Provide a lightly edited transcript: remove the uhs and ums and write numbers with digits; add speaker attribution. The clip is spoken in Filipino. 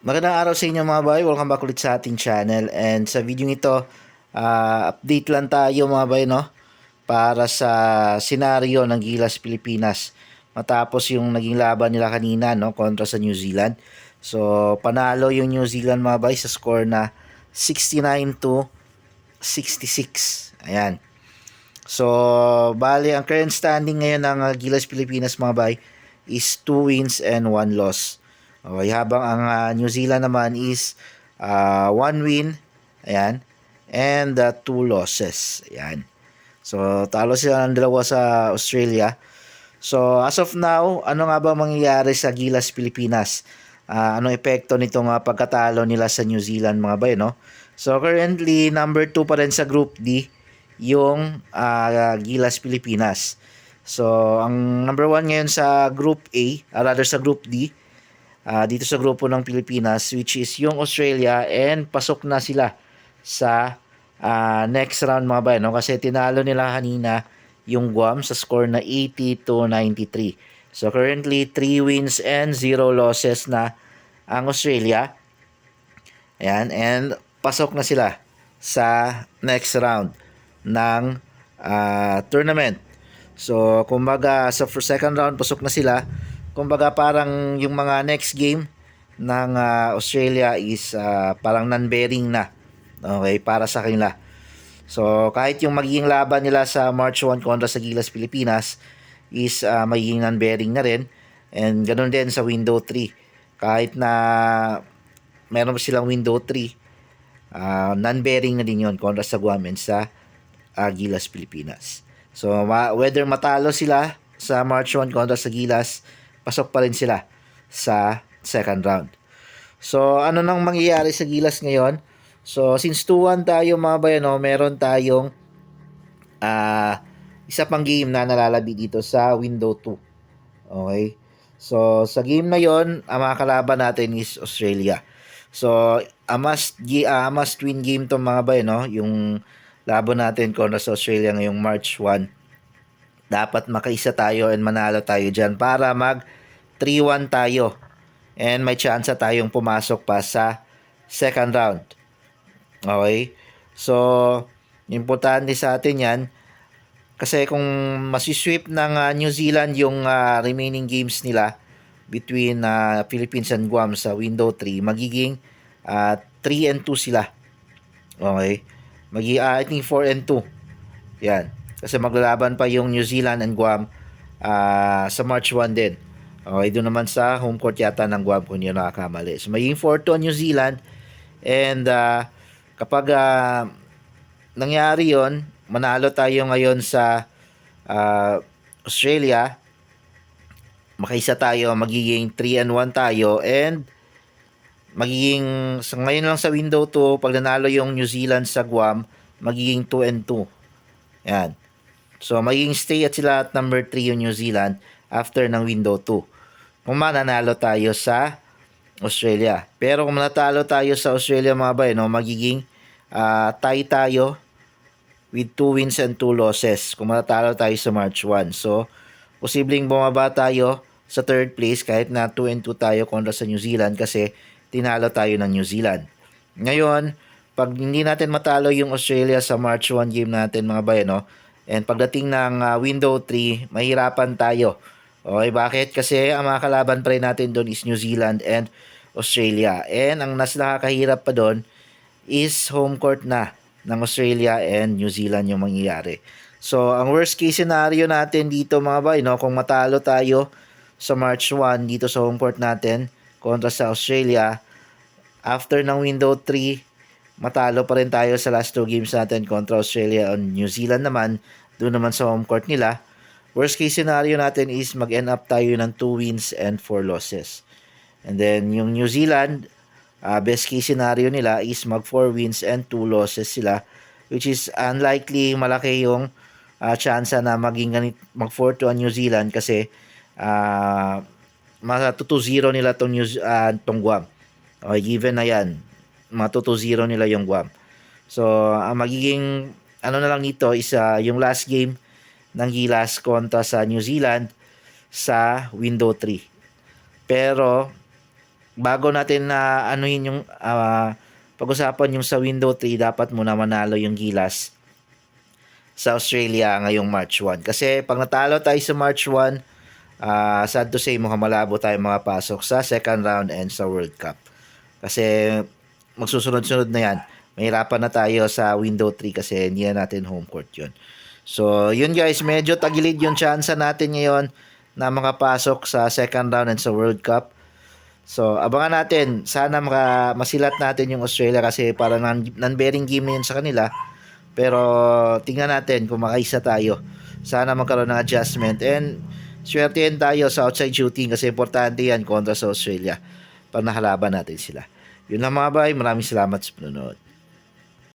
Speaker 1: Magandang araw sa inyo mga bay. Welcome back ulit sa ating channel. And sa video ito, update lang tayo mga bay, no? Para sa senaryo ng Gilas Pilipinas. Matapos yung naging laban nila kanina, no? Kontra sa New Zealand. So, panalo yung New Zealand mga bay sa score na 69-66. Ayan. So, bali, ang current standing ngayon ng Gilas Pilipinas mga bay is 2 wins and 1 loss. Okay, habang ang New Zealand naman is 1 win, ayan, and 2 losses. Ayan. So, talo sila ng dalawa sa Australia. So, as of now, ano nga ba mangyayari sa Gilas Pilipinas? Anong epekto nitong pagkatalo nila sa New Zealand mga bay, no? So, currently, number 2 pa rin sa Group D yung Gilas Pilipinas. So, ang number 1 ngayon sa Group A, rather sa Group D, dito sa grupo ng Pilipinas, which is yung Australia, and pasok na sila sa next round mga bay, no? Kasi tinalo nila kanina yung Guam sa score na 80-93. So currently 3 wins and 0 losses na ang Australia. Ayan, and pasok na sila sa next round ng tournament. So kumbaga sa second round pasok na sila. Kumbaga parang yung mga next game ng Australia is parang non-bearing na. Okay, para sa kanila. So kahit yung magiging laban nila sa March 1 kontra sa Gilas Pilipinas is magiging non-bearing na rin. And ganoon din sa window 3. Kahit na meron silang window 3, non-bearing na din yon kontra sa Guam and sa Gilas Pilipinas. So whether matalo sila sa March 1 kontra sa Gilas, pasok pa rin sila sa second round. So ano nang mangyayari sa Gilas ngayon? So since 2-1 tayo mga bayano, meron tayong isa pang game na nalalabi dito sa window 2. Okay? So sa game na yon, ang mga kalaban natin is Australia. So must win game to mga bayano, yung laban natin kontra sa Australia ngayong March 1. Dapat makaisa tayo and manalo tayo dyan para mag 3-1 tayo and may chance tayong pumasok pa sa second round. Okay? So, importante sa atin yan kasi kung masisweep ng New Zealand yung remaining games nila between Philippines and Guam sa window 3, magiging 3 and 2 sila. Okay? I think 4 and 2. Yan. Kasi maglalaban pa yung New Zealand and Guam sa March 1 din. Okay, doon naman sa home court yata ng Guam kung yun nakakamali. So magiging 4-2 New Zealand and kapag nangyari yon, manalo tayo ngayon sa Australia, makaisa tayo, magiging 3 and 1 tayo and magiging ngayon lang sa window 2, pag nanalo yung New Zealand sa Guam, magiging 2 and 2. Yan. So, magiging stay at sila at number 3 yung New Zealand after ng window 2. Kung mananalo tayo sa Australia. Pero kung manatalo tayo sa Australia mga bay, no, magiging tie tayo with 2 wins and 2 losses. Kung manatalo tayo sa March 1. So, posibleng bumaba tayo sa third place kahit na 2 and 2 tayo kontra sa New Zealand kasi tinalo tayo ng New Zealand. Ngayon, pag hindi natin matalo yung Australia sa March 1 game natin mga bay, no, and pagdating ng window 3, mahirapan tayo. Okay, bakit? Kasi ang mga kalaban pa rin natin doon is New Zealand and Australia. And ang mas nakakahirap pa doon is home court na ng Australia and New Zealand yung mangyayari. So, ang worst case scenario natin dito mga bay, no, kung matalo tayo sa March 1 dito sa home court natin kontra sa Australia, after ng window 3, matalo pa rin tayo sa last 2 games natin kontra Australia and New Zealand naman, doon naman sa home court nila. Worst case scenario natin is mag-end up tayo ng 2 wins and 4 losses. And then yung New Zealand, best case scenario nila is mag 4 wins and 2 losses sila, which is unlikely malaki yung chance na maging mag 4-2 ang New Zealand kasi matutu-0 nila tong Guam. Okay, given na yan, matutu-0 nila yung Guam. So, ang magiging ano na lang nito is yung last game ng Gilas kontra sa New Zealand sa window 3. Pero bago natin na anuhin yung pag-usapan yung sa window 3, dapat muna manalo yung Gilas sa Australia ngayong March 1. Kasi pag natalo tayo sa March 1, sad to say, mukhang malabo tayo mga pasok sa second round and sa World Cup. Kasi magsusunod-sunod na yan. Mahirapan na tayo sa window 3 kasi hindi na natin home court yun. So, yun guys, medyo tagilid yung chance natin ngayon na makapasok sa second round and sa World Cup. So, abangan natin. Sana masilat natin yung Australia kasi parang non-bearing game na yun sa kanila. Pero, tingnan natin kung makaisa tayo. Sana magkaroon ng adjustment. And, swertein tayo sa outside shooting kasi importante yan kontra sa Australia pag nakalaban natin sila. Yun lang mga bay. Maraming salamat sa panonood.